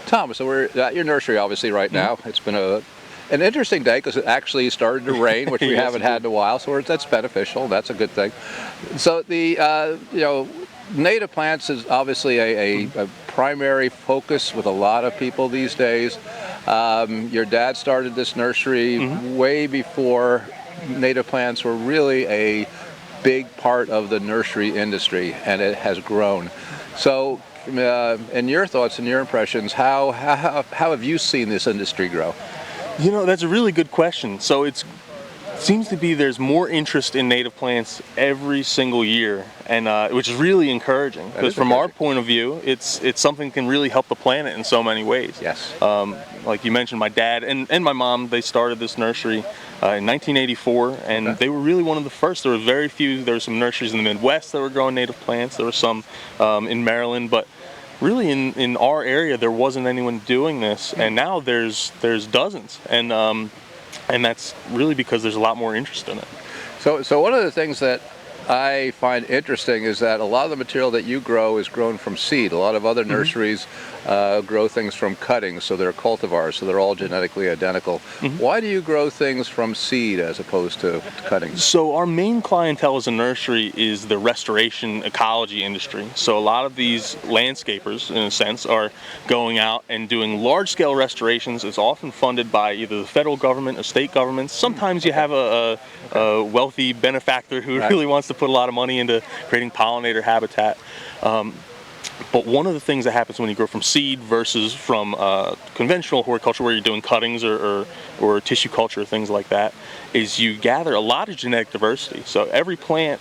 Tom, so we're at your nursery obviously right now. It's been an interesting day because it actually started to rain, which we Yes, haven't had in a while, so that's beneficial. That's a good thing. So the native plants is obviously a primary focus with a lot of people these days. Your dad started this nursery way before native plants were really a big part of the nursery industry, and it has grown. So in your thoughts and your impressions, how have you seen this industry grow? You know, that's a really good question. So it seems to be there's more interest in native plants every single year, and which is really encouraging, because from our point of view, it's something that can really help the planet in so many ways. Yes. Like you mentioned, my dad and my mom, they started this nursery in 1984, and they were really one of the first. There were very few. There were some nurseries in the Midwest that were growing native plants. There were some in Maryland, but really in our area there wasn't anyone doing this, and now there's dozens, and that's really because there's a lot more interest in it. So one of the things that I find interesting is that a lot of the material that you grow is grown from seed. A lot of other nurseries grow things from cuttings, so they're cultivars, so they're all genetically identical. Why do you grow things from seed as opposed to cuttings? So our main clientele as a nursery is the restoration ecology industry. So a lot of these landscapers, in a sense, are going out and doing large-scale restorations. It's often funded by either the federal government or state governments. Sometimes you have a wealthy benefactor who really wants to put a lot of money into creating pollinator habitat. But one of the things that happens when you grow from seed versus from conventional horticulture, where you're doing cuttings or tissue culture, things like that, is you gather a lot of genetic diversity. So every plant,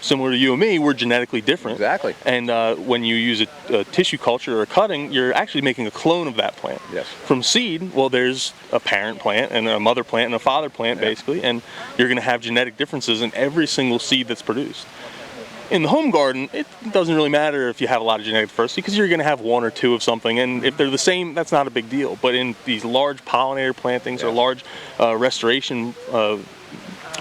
similar to you and me, we're genetically different. Exactly. And when you use a tissue culture or a cutting, you're actually making a clone of that plant. Yes. From seed, well, there's a parent plant and a mother plant and a father plant, basically, and you're going to have genetic differences in every single seed that's produced. In the home garden, it doesn't really matter if you have a lot of genetic diversity, because you're going to have one or two of something, and if they're the same, that's not a big deal. But in these large pollinator plantings or large restoration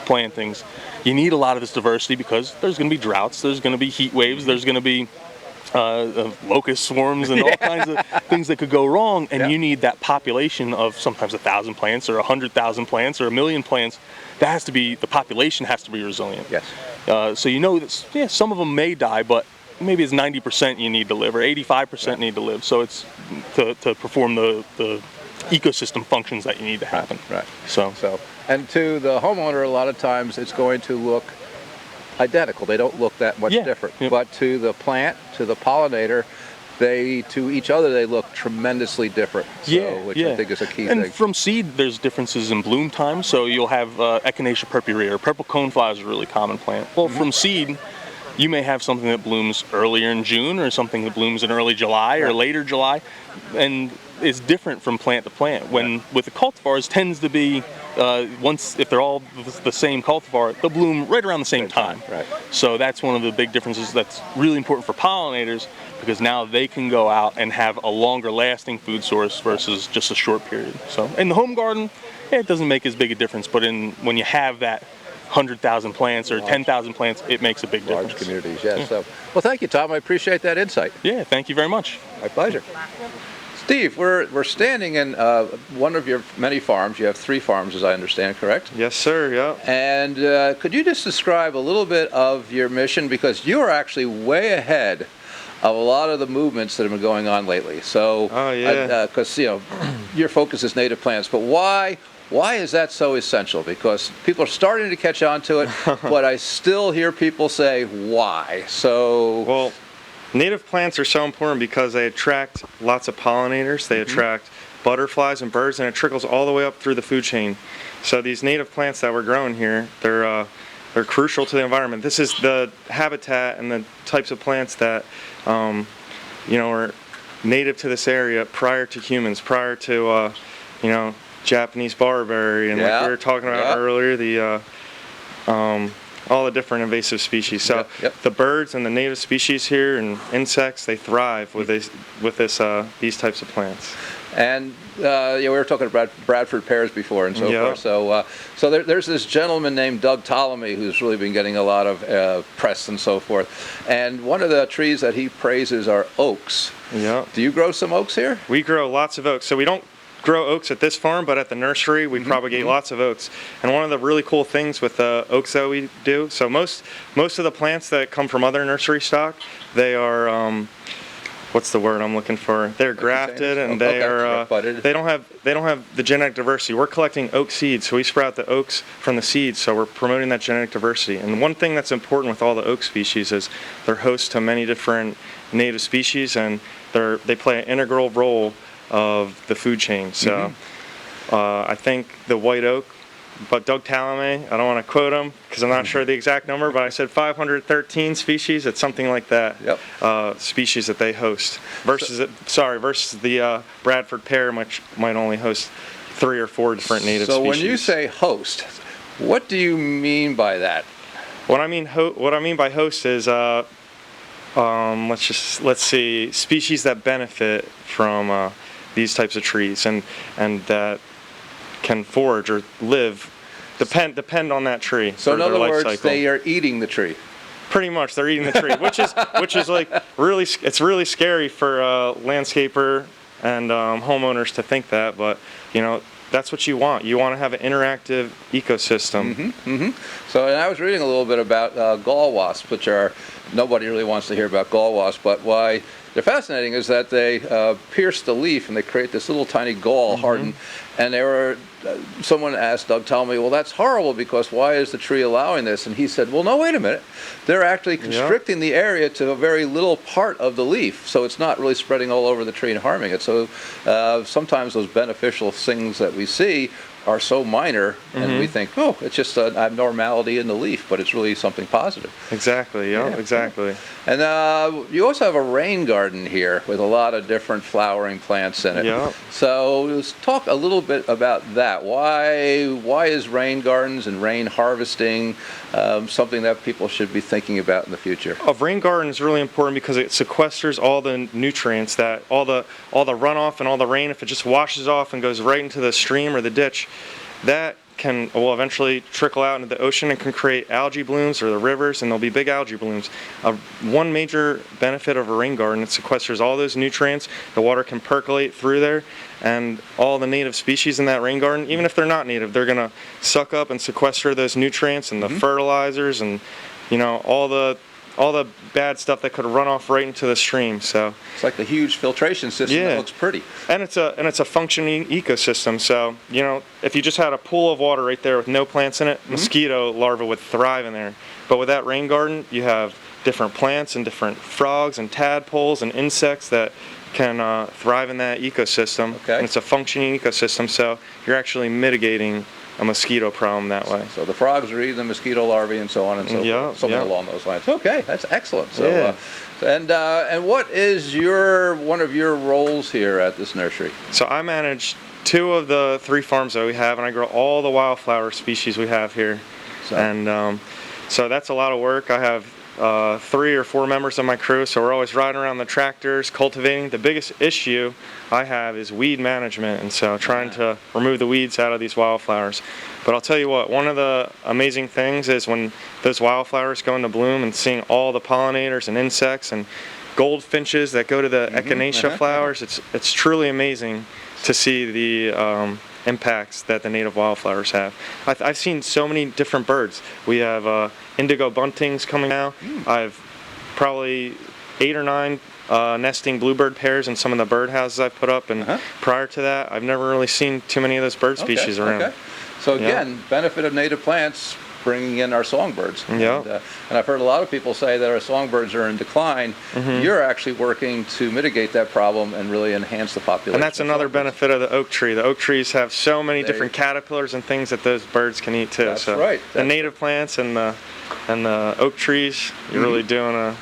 plantings, you need a lot of this diversity, because there's going to be droughts, there's going to be heat waves, there's going to be locust swarms and all kinds of things that could go wrong, and you need that population of sometimes 1,000 plants or 100,000 plants or 1,000,000 plants. That has to be, the population has to be resilient. Yes. So you know that some of them may die, but maybe it's 90% you need to live, or 85% need to live. So it's to perform the ecosystem functions that you need to happen. Right. So and to the homeowner, a lot of times it's going to look identical. They don't look that much different. But to the plant, to the pollinator, to each other, they look tremendously different. So, which I think is a key thing. And from seed, there's differences in bloom time. So you'll have Echinacea purpurea, or purple coneflower is a really common plant. Well, from seed, you may have something that blooms earlier in June, or something that blooms in early July or later July, and it's different from plant to plant. When with the cultivars, tends to be if they're all the same cultivar, they'll bloom right around the same time. Right. So that's one of the big differences that's really important for pollinators, because now they can go out and have a longer lasting food source versus just a short period. So in the home garden, it doesn't make as big a difference, but when you have that 100,000 plants or 10,000 plants, it makes a big difference. Large communities, yes. So, well, thank you, Tom. I appreciate that insight. Yeah, thank you very much. My pleasure. Steve, we're standing in one of your many farms. You have 3 farms, as I understand, correct? Yes, sir, yeah. And could you just describe a little bit of your mission? Because you are actually way ahead of a lot of the movements that have been going on lately. So, because your focus is native plants, but why is that so essential? Because people are starting to catch on to it, but I still hear people say, why? So, well, native plants are so important because they attract lots of pollinators, they attract butterflies and birds, and it trickles all the way up through the food chain. So these native plants that we're growing here, they're crucial to the environment. This is the habitat and the types of plants that are native to this area prior to humans, prior to Japanese barberry, and like we were talking about earlier, all the different invasive species. So the birds and the native species here and insects, they thrive with these types of plants. And we were talking about Bradford pears before and so forth. So there's this gentleman named Doug Ptolemy who's really been getting a lot of press and so forth. And one of the trees that he praises are oaks. Yeah. Do you grow some oaks here? We grow lots of oaks. So we don't grow oaks at this farm, but at the nursery we propagate lots of oaks. And one of the really cool things with the oaks that we do, so most of the plants that come from other nursery stock, they are what's the word I'm looking for? They're grafted, and they are they don't have the genetic diversity. We're collecting oak seeds, so we sprout the oaks from the seeds, so we're promoting that genetic diversity. And one thing that's important with all the oak species is they're host to many different native species, and they play an integral role of the food chain. So I think the white oak, but Doug Ptolemy, I don't want to quote him because I'm not sure the exact number, but I said 513 species. It's something like that. Yep. Species that they host versus the Bradford pear, which might only host 3 or 4 different native species. So when you say host, what do you mean by that? What I mean by host is let's see, species that benefit from these types of trees and that can forage or live, depend on that tree. So in other words, cycle. They are eating the tree. Pretty much, they're eating the tree, which is like it's really scary for a landscaper and homeowners to think that, but that's what you want. You want to have an interactive ecosystem. So, and I was reading a little bit about gall wasps, which are, nobody really wants to hear about gall wasps, but why they're fascinating is that they pierce the leaf and they create this little tiny gall hardened. And someone asked Doug Ptolemy, well, that's horrible because why is the tree allowing this? And he said, well, no, wait a minute. They're actually constricting the area to a very little part of the leaf. So it's not really spreading all over the tree and harming it. So sometimes those beneficial things that we see are so minor, and we think, oh, it's just an abnormality in the leaf, but it's really something positive. Exactly, exactly. And you also have a rain garden here with a lot of different flowering plants in it. Yeah. So let's talk a little bit about that. Why is rain gardens and rain harvesting something that people should be thinking about in the future? A rain garden is really important because it sequesters all the nutrients, that all the runoff and all the rain. If it just washes off and goes right into the stream or the ditch, that will eventually trickle out into the ocean and can create algae blooms or the rivers, and there'll be big algae blooms. One major benefit of a rain garden, it sequesters all those nutrients. The water can percolate through there, and all the native species in that rain garden, even if they're not native, they're going to suck up and sequester those nutrients and the fertilizers and all the bad stuff that could run off right into the stream. So it's like the huge filtration system that looks pretty. And it's a functioning ecosystem. So if you just had a pool of water right there with no plants in it, mosquito larvae would thrive in there. But with that rain garden, you have different plants and different frogs and tadpoles and insects that can thrive in that ecosystem. And it's a functioning ecosystem, so you're actually mitigating a mosquito problem that way. So the frogs are eating the mosquito larvae and so on and so forth. Something along those lines. Okay, that's excellent. So, and what is one of your roles here at this nursery? So I manage 2 of the 3 farms that we have, and I grow all the wildflower species we have here. And so that's a lot of work. I have 3 or 4 members of my crew, so we're always riding around the tractors, cultivating. The biggest issue I have is weed management, and so trying to remove the weeds out of these wildflowers. But I'll tell you what, one of the amazing things is when those wildflowers go into bloom and seeing all the pollinators and insects and goldfinches that go to the echinacea flowers. It's truly amazing to see the impacts that the native wildflowers have. I've seen so many different birds. We have indigo buntings coming now. I've probably 8 or 9 nesting bluebird pairs in some of the birdhouses I've put up, and prior to that, I've never really seen too many of those bird species around. So again, benefit of native plants, bringing in our songbirds. And I've heard a lot of people say that our songbirds are in decline. You're actually working to mitigate that problem and really enhance the population. And that's another benefit of the oak tree. The oak trees have so many different caterpillars and things that those birds can eat too. That's right. The native plants and the oak trees, you're really doing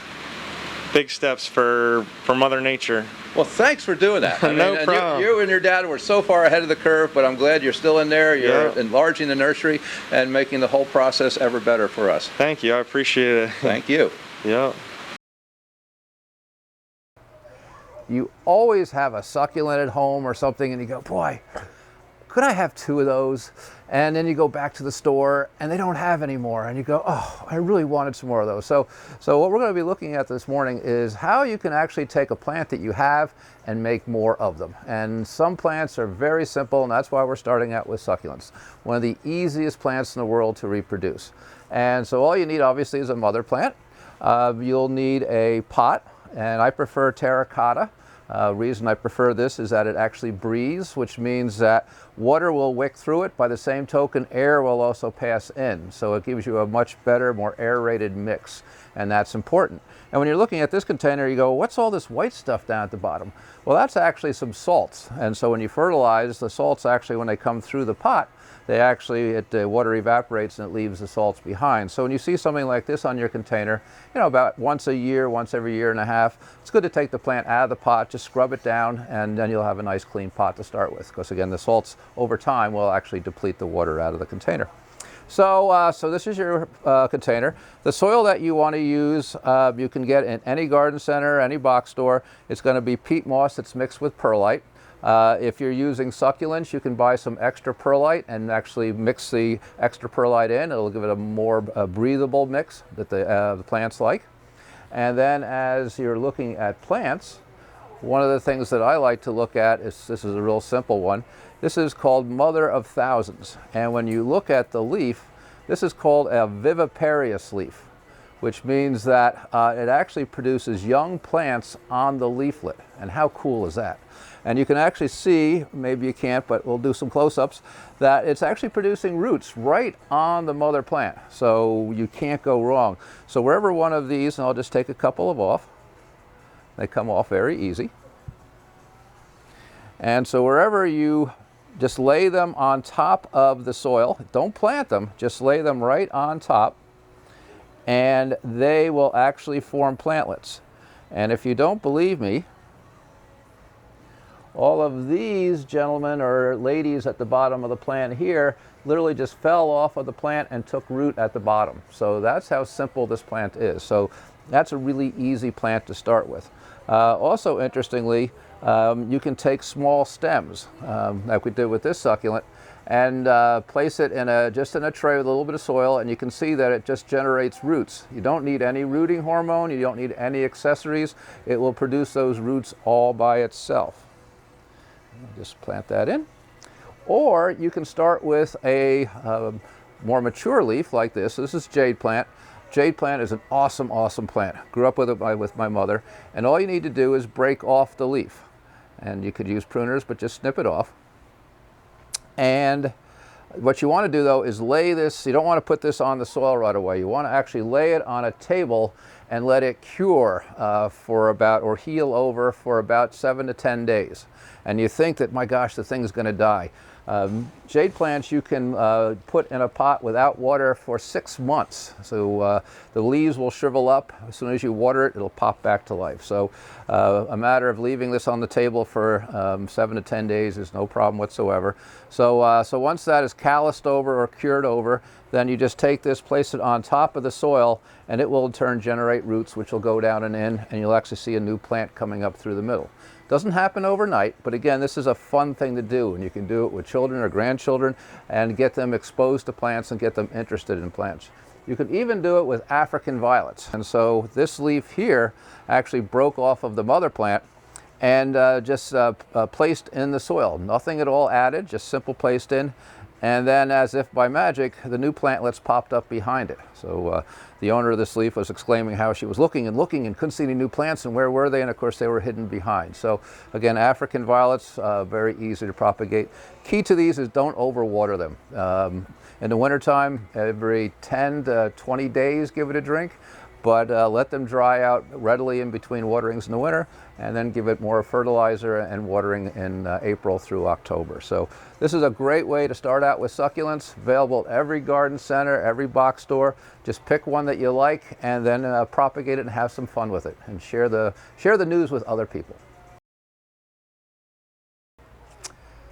big steps for Mother Nature. Well, thanks for doing that. No problem. You and your dad were so far ahead of the curve, but I'm glad you're still in there. You're enlarging the nursery and making the whole process ever better for us. Thank you. I appreciate it. Thank you. You always have a succulent at home or something and you go, boy, could I have 2 of those? And then you go back to the store and they don't have any more and you go, oh, I really wanted some more of those. So what we're going to be looking at this morning is how you can actually take a plant that you have and make more of them. And some plants are very simple, and that's why we're starting out with succulents. One of the easiest plants in the world to reproduce. And so all you need obviously is a mother plant. You'll need a pot, and I prefer terracotta. Reason I prefer this is that it actually breathes, which means that water will wick through it. By the same token, air will also pass in. So it gives you a much better, more aerated mix, and that's important. And when you're looking at this container, you go, what's all this white stuff down at the bottom? Well, that's actually some salts. And so when you fertilize, the salts actually, when they come through the pot, the water evaporates and it leaves the salts behind. So when you see something like this on your container, about once a year, once every year and a half, it's good to take the plant out of the pot, just scrub it down, and then you'll have a nice clean pot to start with. Because again, the salts over time will actually deplete the water out of the container. So this is your container. The soil that you want to use, you can get in any garden center, any box store. It's going to be peat moss that's mixed with perlite. If you're using succulents, you can buy some extra perlite and actually mix the extra perlite in. It'll give it a more breathable mix that the plants like. And then as you're looking at plants, one of the things that I like to look at is, this is a real simple one. This is called Mother of Thousands. And when you look at the leaf, this is called a viviparous leaf, which means that it actually produces young plants on the leaflet. And how cool is that? And you can actually see, maybe you can't, but we'll do some close-ups, that it's actually producing roots right on the mother plant. So you can't go wrong. So wherever one of these, and I'll just take a couple of off, they come off very easy. And so wherever you just lay them on top of the soil, don't plant them, just lay them right on top, and they will actually form plantlets. And if you don't believe me, all of these gentlemen or ladies at the bottom of the plant here literally just fell off of the plant and took root at the bottom. So that's how simple this plant is. So that's a really easy plant to start with. Also interestingly, you can take small stems, like we did with this succulent, and place it in just in a tray with a little bit of soil, and you can see that it just generates roots. You don't need any rooting hormone, you don't need any accessories. It will produce those roots all by itself. Just plant that in. Or you can start with a more mature leaf like this. This is jade plant. Jade plant is an awesome, awesome plant. Grew up with it with my mother. And all you need to do is break off the leaf. And you could use pruners, but just snip it off. And what you want to do though is lay this, you don't want to put this on the soil right away. You want to actually lay it on a table and let it cure for about, or heal over for about 7 to 10 days. And you think that, my gosh, the thing's going to die. Jade plants you can put in a pot without water for 6 months. So the leaves will shrivel up. As soon as you water it, it'll pop back to life. So a matter of leaving this on the table for 7 to 10 days is no problem whatsoever. So once that is calloused over or cured over, then you just take this, place it on top of the soil, and it will in turn generate roots, which will go down and in, and you'll actually see a new plant coming up through the middle. Doesn't happen overnight, but again, this is a fun thing to do, and you can do it with children or grandchildren and get them exposed to plants and get them interested in plants. You can even do it with African violets. And so this leaf here actually broke off of the mother plant and just placed in the soil. Nothing at all added, just simple placed in. And then, as if by magic, the new plantlets popped up behind it. So the owner of this leaf was exclaiming how she was looking and couldn't see any new plants, and where were they? And of course they were hidden behind. So again, African violets, very easy to propagate. Key to these is don't overwater them. In the wintertime, every 10 to 20 days give it a drink, but let them dry out readily in between waterings in the winter, and then give it more fertilizer and watering in April through October. So this is a great way to start out with succulents, available at every garden center, every box store. Just pick one that you like and then propagate it and have some fun with it, and share the news with other people.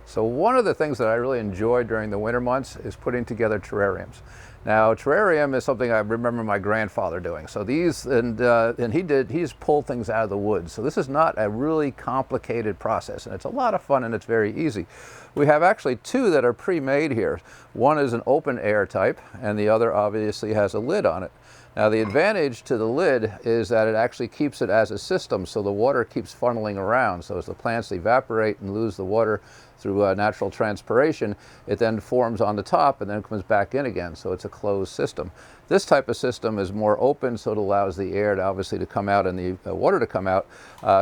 So one of the things that I really enjoy during the winter months is putting together terrariums. Now, terrarium is something I remember my grandfather doing. So these, and he's pulled things out of the woods. So this is not a really complicated process, and it's a lot of fun and it's very easy. We have actually two that are pre-made here. One is an open air type, and the other obviously has a lid on it. Now, the advantage to the lid is that it actually keeps it as a system, so the water keeps funneling around. So as the plants evaporate and lose the water through natural transpiration, it then forms on the top and then comes back in again. So it's a closed system. This type of system is more open, so it allows the air to obviously to come out and the water to come out.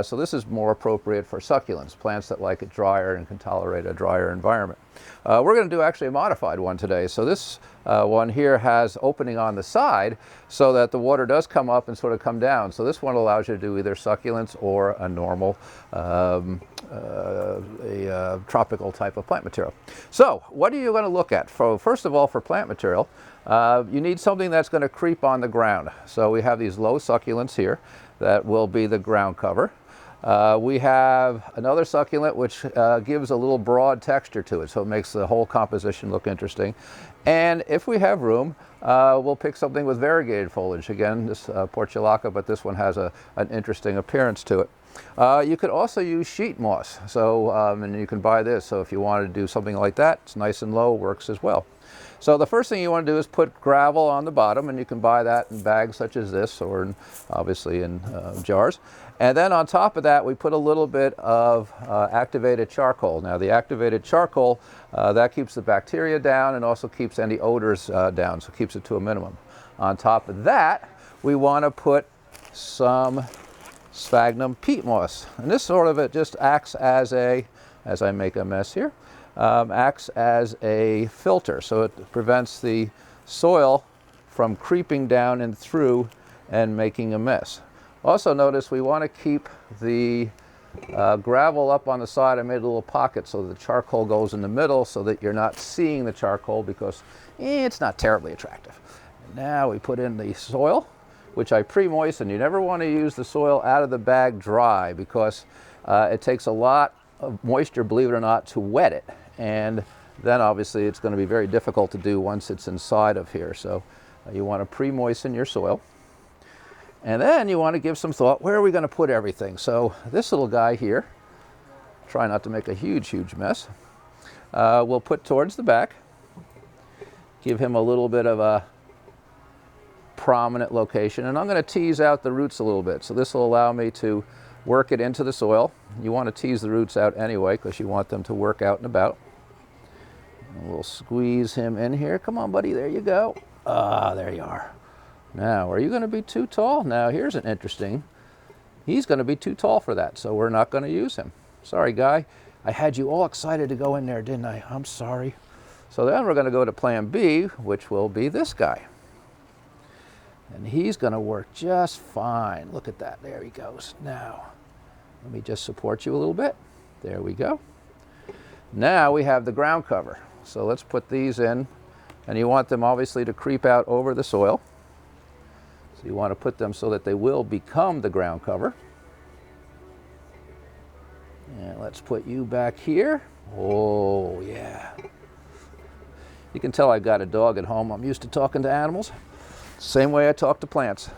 So this is more appropriate for succulents, plants that like it drier and can tolerate a drier environment. We're going to do actually a modified one today. So this one here has opening on the side so that the water does come up and sort of come down. So this one allows you to do either succulents or a normal tropical type of plant material. So what are you going to look at? First of all, for plant material, you need something that's going to creep on the ground. So we have these low succulents here that will be the ground cover. We have another succulent which gives a little broad texture to it, so it makes the whole composition look interesting. And if we have room, we'll pick something with variegated foliage. Again, this portulaca, but this one has an interesting appearance to it. You could also use sheet moss, so and you can buy this. So if you wanted to do something like that, it's nice and low, works as well. So the first thing you want to do is put gravel on the bottom, and you can buy that in bags such as this, or obviously in jars. And then on top of that, we put a little bit of activated charcoal. Now the activated charcoal, that keeps the bacteria down and also keeps any odors down, so keeps it to a minimum. On top of that, we want to put some sphagnum peat moss. And this sort of, it just acts as a, as I make a mess here, acts as a filter. So it prevents the soil from creeping down and through and making a mess. Also notice we want to keep the gravel up on the side. I made a little pocket so the charcoal goes in the middle so that you're not seeing the charcoal because it's not terribly attractive. And now we put in the soil, which I pre-moisten. You never want to use the soil out of the bag dry because it takes a lot of moisture, believe it or not, to wet it. And then obviously it's going to be very difficult to do once it's inside of here. So you want to pre-moisten your soil. And then you want to give some thought, where are we going to put everything? So this little guy here, try not to make a huge mess, we'll put towards the back. Give him a little bit of a prominent location. And I'm going to tease out the roots a little bit. So this will allow me to work it into the soil. You want to tease the roots out anyway because you want them to work out and about. And we'll squeeze him in here. Come on, buddy, there you go. Ah, there you are. Now, are you going to be too tall? Now, here's an interesting. He's going to be too tall for that, so we're not going to use him. Sorry, guy. I had you all excited to go in there, didn't I? I'm sorry. So then we're going to go to plan B, which will be this guy. And he's going to work just fine. Look at that. There he goes. Now, let me just support you a little bit. There we go. Now we have the ground cover. So let's put these in. And you want them obviously to creep out over the soil. So you want to put them so that they will become the ground cover. And let's put you back here. Oh, yeah. You can tell I've got a dog at home. I'm used to talking to animals. Same way I talk to plants.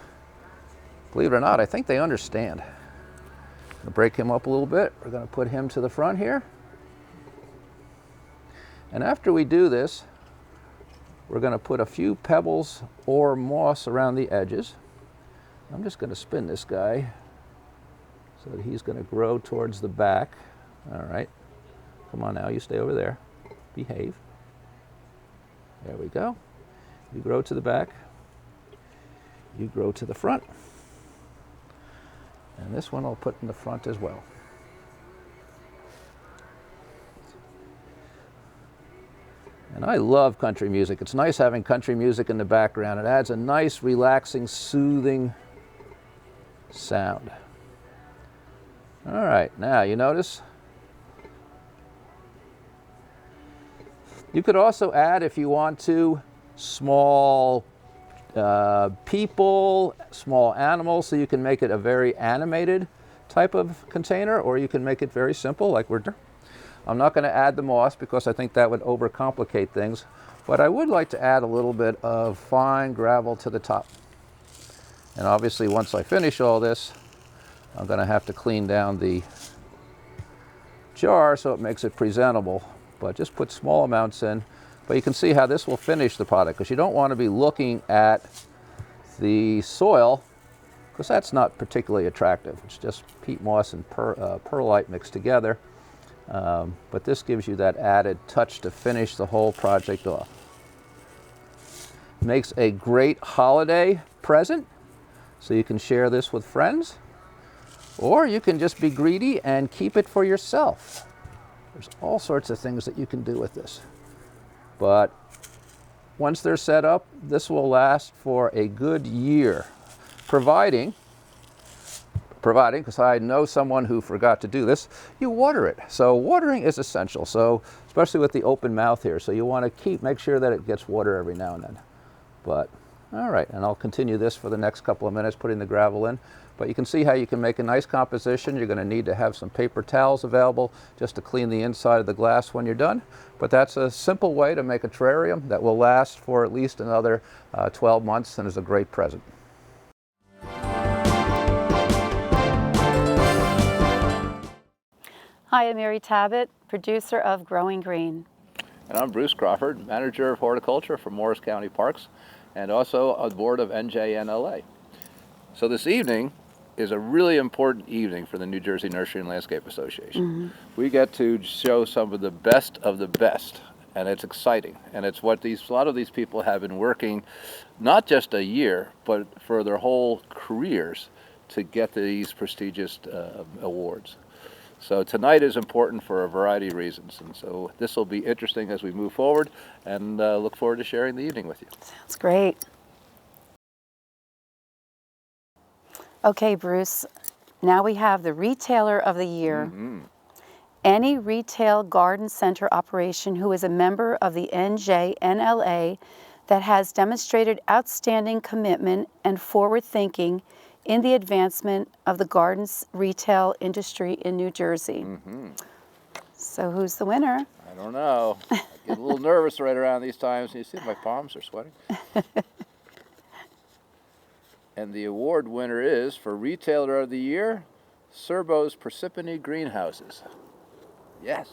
Believe it or not, I think they understand. I'm going to break him up a little bit. We're going to put him to the front here. And after we do this, we're going to put a few pebbles or moss around the edges. I'm just going to spin this guy so that he's going to grow towards the back. All right. Come on now, you stay over there. Behave. There we go. You grow to the back. You grow to the front. And this one I'll put in the front as well. And I love country music. It's nice having country music in the background. It adds a nice, relaxing, soothing sound. All right, now you notice you could also add, if you want to, small people, small animals, so you can make it a very animated type of container, or you can make it very simple like we're doing. I'm not going to add the moss because I think that would overcomplicate things. But I would like to add a little bit of fine gravel to the top. And obviously once I finish all this, I'm going to have to clean down the jar so it makes it presentable. But just put small amounts in. But you can see how this will finish the product, because you don't want to be looking at the soil, because that's not particularly attractive. It's just peat moss and perlite mixed together. But this gives you that added touch to finish the whole project off. Makes a great holiday present, so you can share this with friends, or you can just be greedy and keep it for yourself. There's all sorts of things that you can do with this. But once they're set up, this will last for a good year, providing, because I know someone who forgot to do this, you water it. So watering is essential, so especially with the open mouth here. So you want to make sure that it gets water every now and then. But, all right, and I'll continue this for the next couple of minutes, putting the gravel in. But you can see how you can make a nice composition. You're going to need to have some paper towels available just to clean the inside of the glass when you're done. But that's a simple way to make a terrarium that will last for at least another 12 months and is a great present. Hi, I'm Mary Tabbitt, producer of Growing Green. And I'm Bruce Crawford, manager of horticulture for Morris County Parks and also on the board of NJNLA. So this evening is a really important evening for the New Jersey Nursery and Landscape Association. We get to show some of the best, and it's exciting. And it's what a lot of these people have been working not just a year, but for their whole careers to get these prestigious awards. So tonight is important for a variety of reasons, and so this will be interesting as we move forward, and look forward to sharing the evening with you. Sounds great. Okay, Bruce, now we have the Retailer of the Year. Any retail garden center operation who is a member of the NJNLA that has demonstrated outstanding commitment and forward thinking in the advancement of the gardens retail industry in New Jersey. So who's the winner? I don't know. I get a little nervous right around these times. You see my palms are sweating. And the award winner is, for Retailer of the Year, Serbo's Persephone Greenhouses. Yes.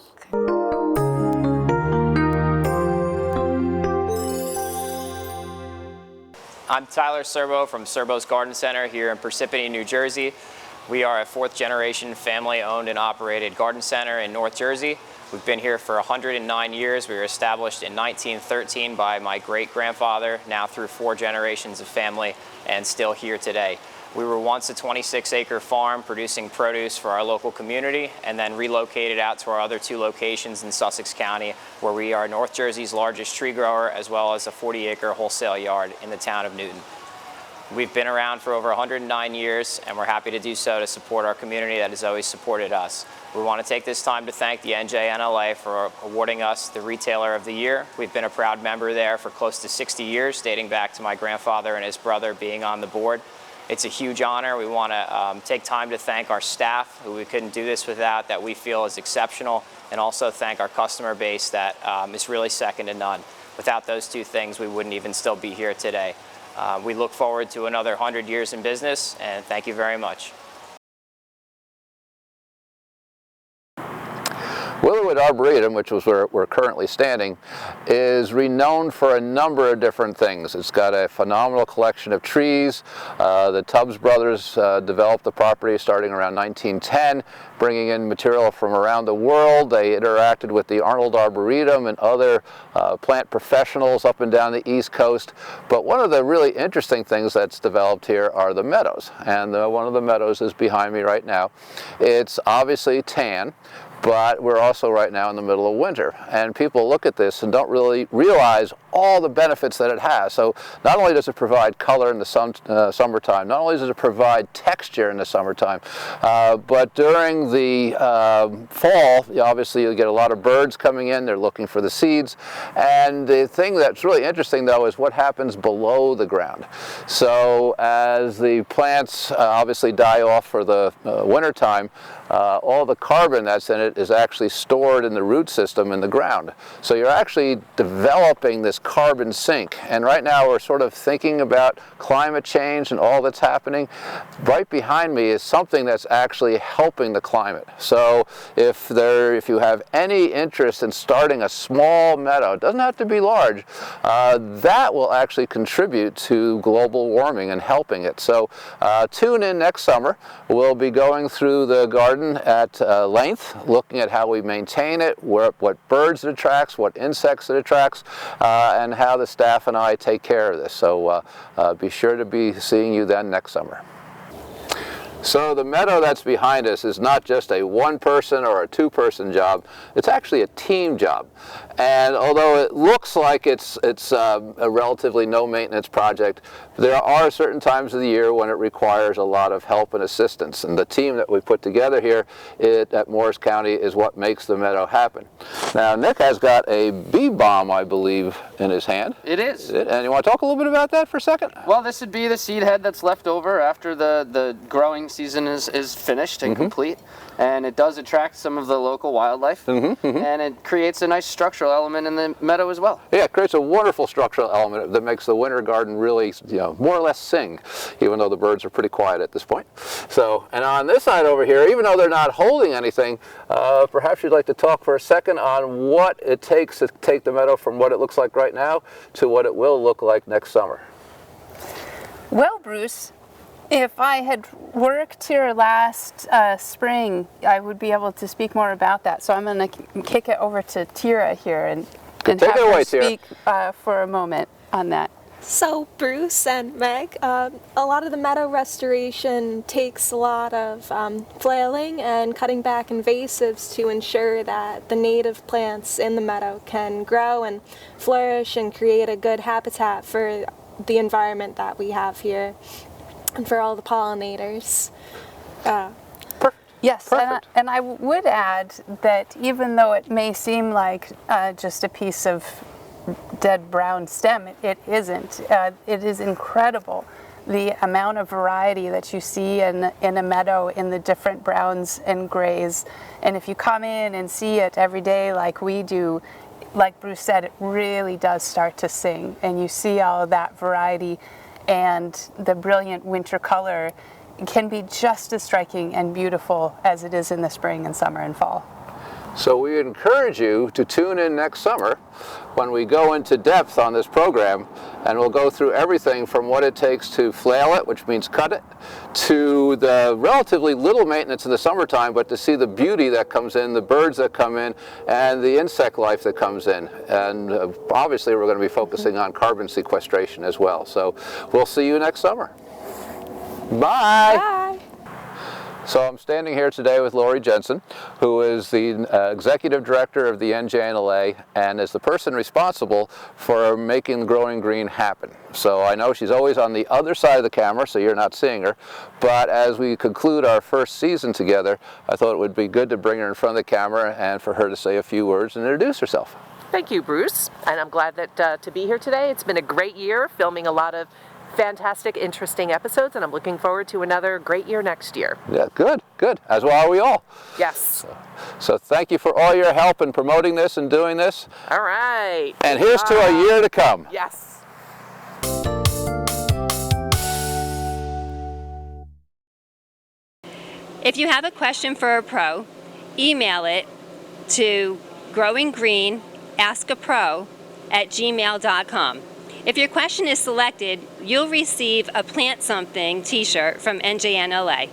I'm Tyler Serbo from Serbo's Garden Center here in Parsippany, New Jersey. We are a fourth-generation family-owned and operated garden center in North Jersey. We've been here for 109 years. We were established in 1913 by my great-grandfather, now through 4 generations of family, and still here today. We were once a 26-acre farm producing produce for our local community, and then relocated out to our other 2 locations in Sussex County, where we are North Jersey's largest tree grower, as well as a 40-acre wholesale yard in the town of Newton. We've been around for over 109 years, and we're happy to do so to support our community that has always supported us. We want to take this time to thank the NJNLA for awarding us the Retailer of the Year. We've been a proud member there for close to 60 years, dating back to my grandfather and his brother being on the board. It's a huge honor. We want to take time to thank our staff, who we couldn't do this without, that we feel is exceptional, and also thank our customer base that is really second to none. Without those 2 things, we wouldn't even still be here today. We look forward to another 100 years in business, and thank you very much. Willowood Arboretum, which is where we're currently standing, is renowned for a number of different things. It's got a phenomenal collection of trees. The Tubbs brothers developed the property starting around 1910, bringing in material from around the world. They interacted with the Arnold Arboretum and other plant professionals up and down the East Coast. But one of the really interesting things that's developed here are the meadows. And one of the meadows is behind me right now. It's obviously tan, but we're also right now in the middle of winter, and people look at this and don't really realize all the benefits that it has. So not only does it provide color in the summertime, not only does it provide texture in the summertime, but during the fall, obviously you get a lot of birds coming in. They're looking for the seeds, and the thing that's really interesting though is what happens below the ground. So as the plants obviously die off for the winter time, all the carbon that's in it it is actually stored in the root system in the ground. So you're actually developing this carbon sink. And right now we're sort of thinking about climate change and all that's happening. Right behind me is something that's actually helping the climate. So if you have any interest in starting a small meadow, it doesn't have to be large, that will actually contribute to global warming and helping it. So tune in next summer. We'll be going through the garden at length, looking at how we maintain it, what birds it attracts, what insects it attracts, and how the staff and I take care of this. So be sure to be seeing you then next summer. So the meadow that's behind us is not just a one-person or a two-person job, it's actually a team job. And although it looks like it's a relatively no-maintenance project, there are certain times of the year when it requires a lot of help and assistance. And the team that we put together here at Morris County is what makes the meadow happen. Now Nick has got a bee balm, I believe, in his hand. It is. And you want to talk a little bit about that for a second? Well, this would be the seed head that's left over after the growing season is finished and complete, and it does attract some of the local wildlife, and it creates a nice structural element in the meadow as well. Yeah, it creates a wonderful structural element that makes the winter garden really, more or less sing, even though the birds are pretty quiet at this point. So, and on this side over here, even though they're not holding anything, perhaps you'd like to talk for a second on what it takes to take the meadow from what it looks like right now to what it will look like next summer. Well, Bruce, if I had worked here last spring, I would be able to speak more about that. So I'm going to kick it over to Tira here and Take have it away, her Tira. speak for a moment on that. So Bruce and Meg, a lot of the meadow restoration takes a lot of flailing and cutting back invasives to ensure that the native plants in the meadow can grow and flourish and create a good habitat for the environment that we have here and for all the pollinators. Yes, Perfect. and I would add that even though it may seem like just a piece of dead brown stem, it isn't. It is incredible the amount of variety that you see in a meadow in the different browns and grays. And if you come in and see it every day like we do, like Bruce said, it really does start to sing, and you see all of that variety, and the brilliant winter color can be just as striking and beautiful as it is in the spring and summer and fall. So we encourage you to tune in next summer when we go into depth on this program, and we'll go through everything from what it takes to flail it, which means cut it, to the relatively little maintenance in the summertime, but to see the beauty that comes in, the birds that come in, and the insect life that comes in. And obviously we're going to be focusing on carbon sequestration as well. So we'll see you next summer. Bye. Bye. So I'm standing here today with Lori Jensen, who is the Executive Director of the NJNLA and is the person responsible for making Growing Green happen. So I know she's always on the other side of the camera, so you're not seeing her, but as we conclude our first season together, I thought it would be good to bring her in front of the camera and for her to say a few words and introduce herself. Thank you, Bruce, and I'm glad that to be here today. It's been a great year filming a lot of fantastic, interesting episodes, and I'm looking forward to another great year next year. Yeah, good, good. As well are we all. Yes. So thank you for all your help in promoting this and doing this. All right. And here's to a year to come. Yes. If you have a question for a pro, email it to growinggreenaskapro@gmail.com. If your question is selected, you'll receive a Plant Something t-shirt from NJNLA.